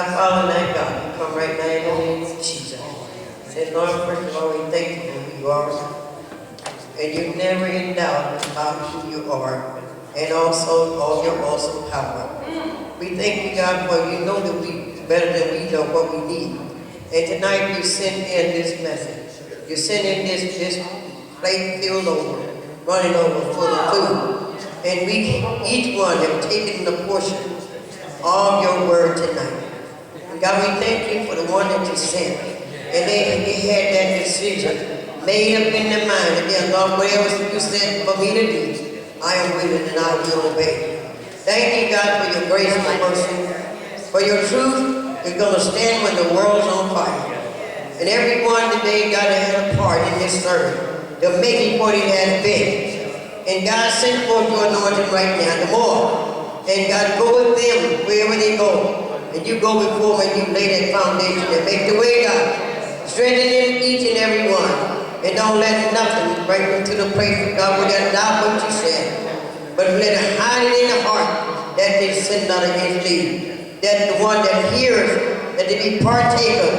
Our Father and our God, we come right now in the name of Jesus. Say, Lord, first of all, we thank you for who you are. And you're never in doubt about who you are. And also all your awesome power. We thank you, God, for you know that we better than we know what we need. And tonight you send in this message. You send in this plate filled over, running over full of food. And we, each one, have taken the portion of your word tonight. And God, we thank you for the one that you sent. And they had that decision made up in their mind that, dear Lord, whatever you said for me to do, I am willing and I will obey. Thank you, God, for your grace and mercy. For your truth is going to stand when the world's on fire. And everyone today, God, had a part in this service to make it what it has been. And God, send forth your anointing right now, the more. And God, go with them wherever they go. And you go before them and you lay that foundation and make the way, God. Strengthen them, each and every one. And don't let nothing bring them to the place of God without doubt what you said. But let it hide it in the heart that they sin not against thee. That the one that hears, that they be partaker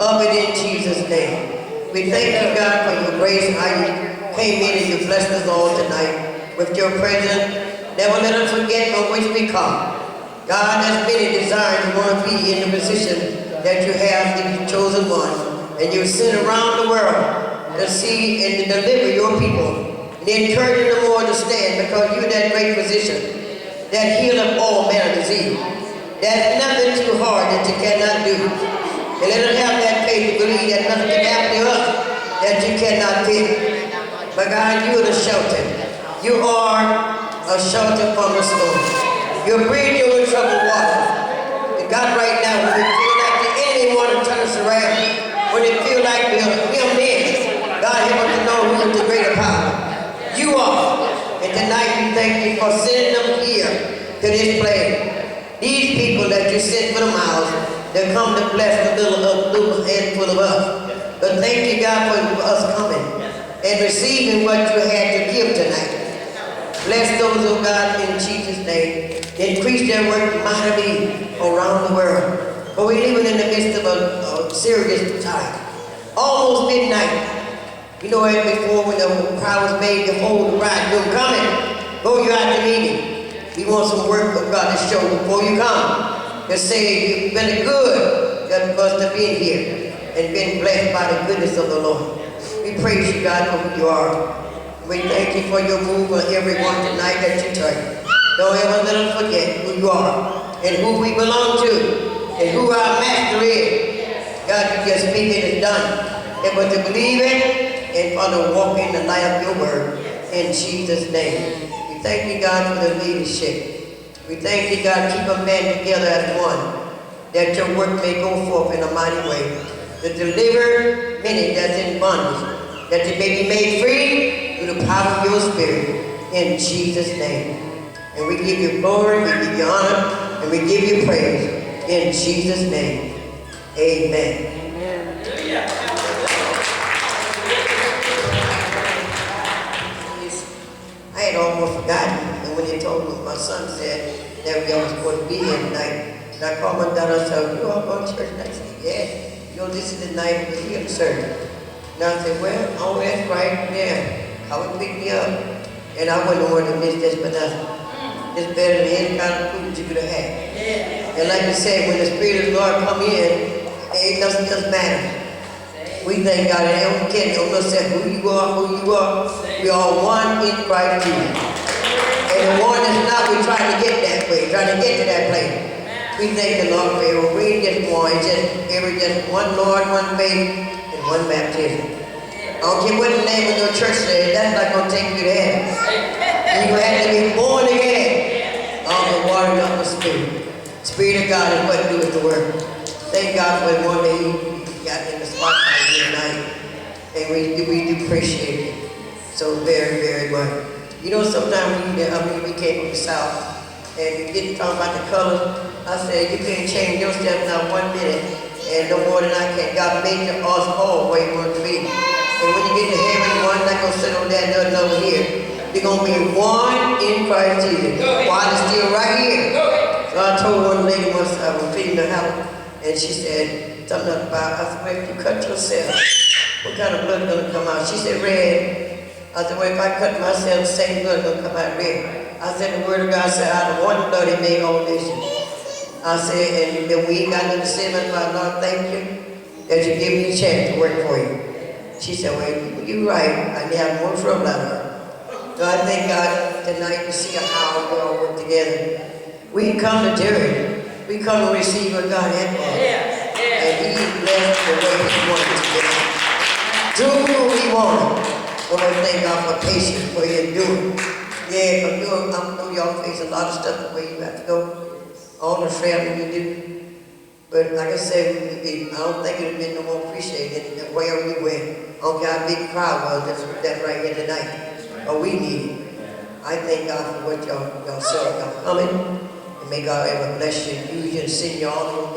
of it in Jesus' name. We thank you, God, for your grace. How you came in and you blessed us all tonight with your presence. Never let us forget from which we come. God, that's many desires to want to be in the position that you have, the chosen one. And you send around the world to see and to deliver your people. And encourage them more to stand because you're that great physician that heal of all manner of disease. There's nothing too hard that you cannot do. And let us have that faith to believe that nothing can happen to us that you cannot fix. But God, you are the shelter. You are a shelter from the storm. You're a bridge over troubled water. And God, right now, when we feel like the enemy wants to turn us around, when they feel like we're men, God, help us to know who is the greater power. You are. And tonight we thank you for sending them here to this place. These people that you sent for the miles, that come to bless the little handful of us. But thank you, God, for us coming and receiving what you had to give tonight. Bless those, oh God, in Jesus' name. Increase their work mightily around the world. For we're living in the midst of a serious time. Almost midnight. You know, as before when the cry was made, behold, the bridegroom coming. Go you out to meet him. We want some work of God to show before you come. To say you've been good just because of being here and been blessed by the goodness of the Lord. We praise you, God, for who you are. We thank you for your move on everyone tonight that you touch. Don't ever let us forget who you are and who we belong to and who our master is. God, you just speak it is done. Help us to believe it and Father, walk in the light of your word in Jesus' name. We thank you, God, for the leadership. We thank you, God, keep a man together as one, that your work may go forth in a mighty way, to deliver many that's in bondage, that they may be made free through the power of your spirit in Jesus' name. And we give you glory, we give you honor, and we give you praise in Jesus' name. Amen. I had almost forgotten, and when they told me, my son said that we all supposed to be here tonight, and I called my daughter and said, you all going to church? And I said, yes. You know, this is the night of the healing service. And I said, well, oh, that's right, yeah. I would pick me up. And I wouldn't want to miss this, but it's better than any kind of food you could have had. Yeah. And like you said, when the Spirit of the Lord come in, it doesn't matter. We thank God, and don't care, don't say who you are. We are one in Christ Jesus. And the one that's not, we're trying to get that way, trying to get to that place. We thank the Lord for it. We just one, it's just one Lord, one faith, and one baptism. I don't care what the name of your church says, that's not going to take you to heaven. You have to be born again of the water and of the Spirit. Spirit of God is what doeth the work. Thank God for the one that He got in the spotlight tonight. And we do appreciate it so very, very much. You know, sometimes we came from the South and we didn't talk about the colors. I said, you can't change yourself now 1 minute and no more than I can. God made us all where He wants to be. And when you get to heaven, one's not going to sit over there and the other over here. You're going to be one in Christ Jesus. While it's still right here. So I told one lady once I was cleaning the house, And she said something about, I said, well, if you cut yourself, what kind of blood gonna come out? She said, red. I said, well, if I cut myself, the same blood gonna come out red. I said, the word of God said, out of one blood he made all nations. I said, and we ain't got nothing to say about Lord, thank you that you give me a chance to work for you. She said, well, you're right. I have more trouble out of her. So I thank God tonight to see how we all work together. We come to Jerry. We come to receive what God has for us. And He blessed the way He wanted to get. Do what He wanted. Lord, thank God for patience for you doing. Yeah, I'm know y'all face a lot of stuff the way you have to go. All the traveling you do. But like I said, I don't think it would have been no more appreciated than wherever we went. I don't care how big the crowd was, that's right here tonight. But we need it. I thank God for what y'all said, y'all coming. And may God ever bless you and use you and send you all the